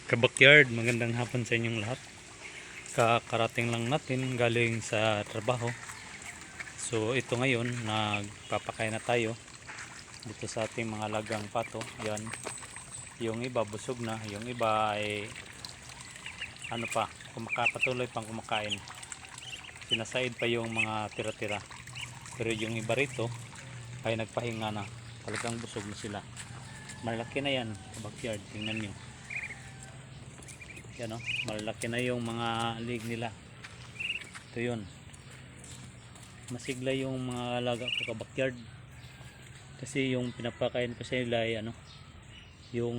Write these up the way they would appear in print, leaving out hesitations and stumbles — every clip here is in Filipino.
Kabakyard, magandang hapon sa inyong lahat. Kakarating lang natin galing sa trabaho. So ito ngayon, nagpapakain na tayo dito sa ating mga lagang pato. Yan, yung iba busog na, yung iba ay patuloy pang kumakain. Sinasaid pa yung mga tira-tira. Pero yung iba rito ay nagpahinga na, talagang busog na sila. Malaki na yan, kabakyard, tingnan nyo. Yan, malalaki na yung mga leg nila. Ito yun, masigla yung mga alaga ko kabakyard, kasi yung pinapakain ko sa nila ay yung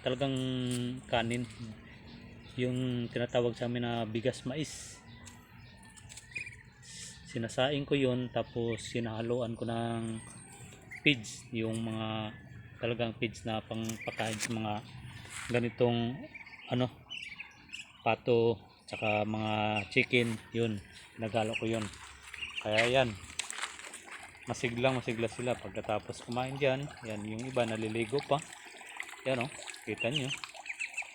talagang kanin, yung tinatawag sa amin na bigas mais. Sinasaing ko yun, tapos sinahaluan ko ng feeds, yung mga talagang feeds na pangpakain sa mga ganitong pato tsaka mga chicken. Yun, nagalo ko yun. Kaya yan, masigla sila pagkatapos kumain dyan. Yan, yung iba naliligo pa. Yan, kita nyo,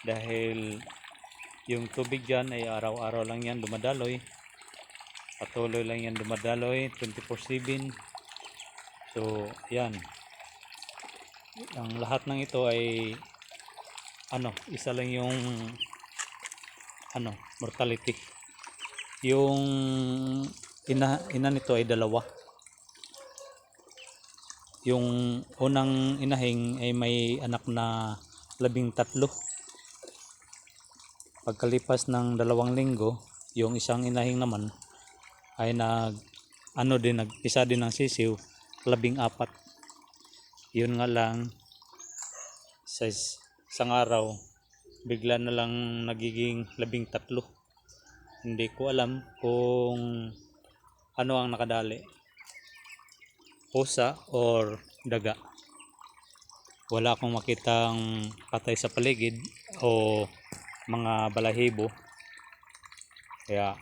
dahil yung tubig dyan ay araw-araw lang yan dumadaloy, patuloy lang yan dumadaloy 24/7. So yan, ang lahat ng ito ay isa lang yung mortality. Yung ina nito ay dalawa. Yung unang inahing ay may anak na 13. Pagkalipas ng 2 linggo, yung isang inahing naman ay nagpisa din ng sisiw, 14. Yun nga lang, sa isang araw bigla na lang nagiging 13. Hindi ko alam kung ano ang nakadali, pusa or daga. Wala akong makitang patay sa paligid o mga balahibo, kaya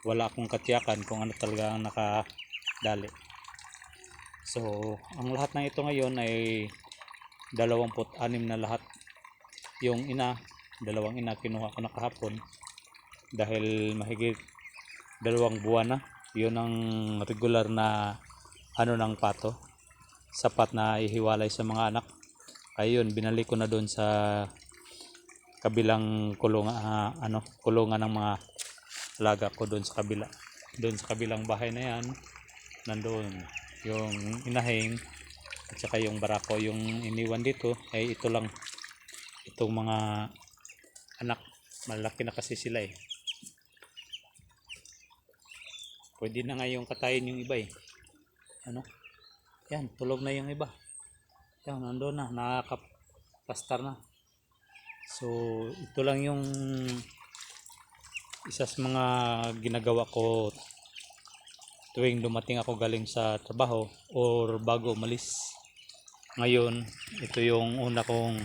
wala akong katiyakan kung ano talaga ang nakadali. So ang lahat ng ito ngayon ay 26 na lahat. Yung dalawang ina kinuha ko na kahapon, dahil mahigit 2 buwan na. Yun ang regular na ng pato, sapat na ihiwalay sa mga anak. Ayun, binalik ko na doon sa kabilang kulungan ng mga alaga ko doon sa kabila. Doon sa kabilang bahay na yan, nandoon yung inahing at saka yung barako. Yung iniwan dito ay ito lang, itong mga anak. Malaki na kasi sila eh. Pwede na nga yung katayin yung iba eh. Yan, tulog na yung iba. Yan, nandoon na, nakakapastar na. So ito lang yung isa sa mga ginagawa ko tuwing dumating ako galing sa trabaho or bago umalis. Ngayon, ito yung una kong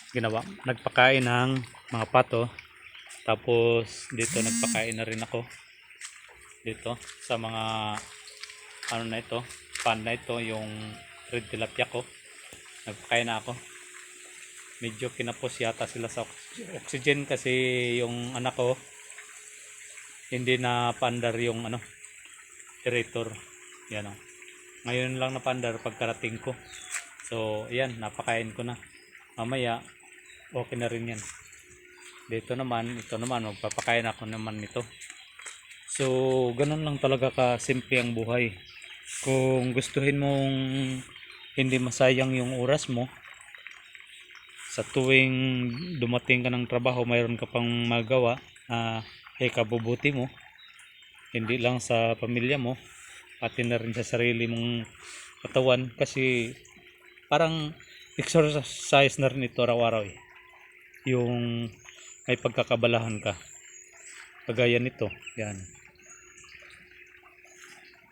ginawa. Nagpakain ng mga pato, tapos dito nagpakain na rin ako dito sa mga na ito, pan na ito, yung red tilapia ko. Nagpakain na ako. Medyo kinapos yata sila sa oxygen kasi yung anak ko hindi na pandar yung aerator. Yan ngayon lang na pandar pagkarating ko. So yan, napakain ko na. Mamaya okay na rin yan. Ito naman magpapakain ako naman nito. So ganun lang talaga ka simple ang buhay. Kung gustuhin mong hindi masayang yung oras mo, sa tuwing dumating ka ng trabaho, mayroon ka pang magawa, kabubuti mo, hindi lang sa pamilya mo, pati na rin sa sarili mong katawan, kasi parang exercise na rin ito araw-araw eh. Yung may pagkakabalahan ka, kagaya nito. Yan.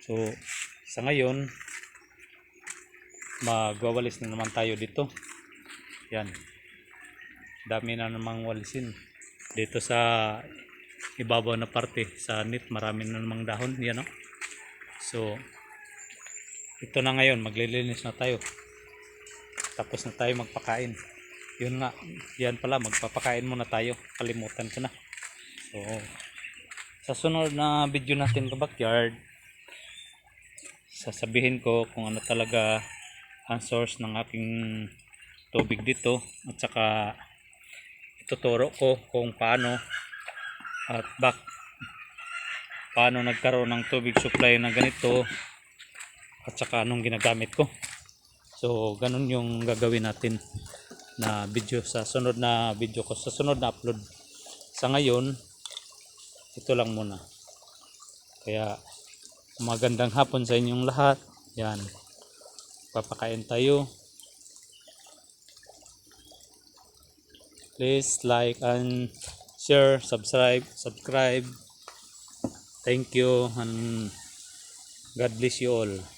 So sa ngayon, magwawalis na naman tayo dito. Yan, dami na namang walisin dito sa ibabaw na parte. Sa net, marami na namang dahon. Yan So ito na ngayon, maglilinis na tayo, tapos na tayo magpakain. Yun nga, yan pala, magpapakain muna tayo. Kalimutan ko na. So, sa sunod na video natin sa backyard, sasabihin ko kung ano talaga ang source ng aking tubig dito. At saka, ituturo ko kung paano at paano nagkaroon ng tubig supply na ganito. At saka anong ginagamit ko. So, ganun yung gagawin natin na video sa sunod na video ko, sa sunod na upload. Sa ngayon, ito lang muna. Kaya magandang hapon sa inyong lahat. Yan, papakain tayo. Please like and share, subscribe. Thank you and God bless you all.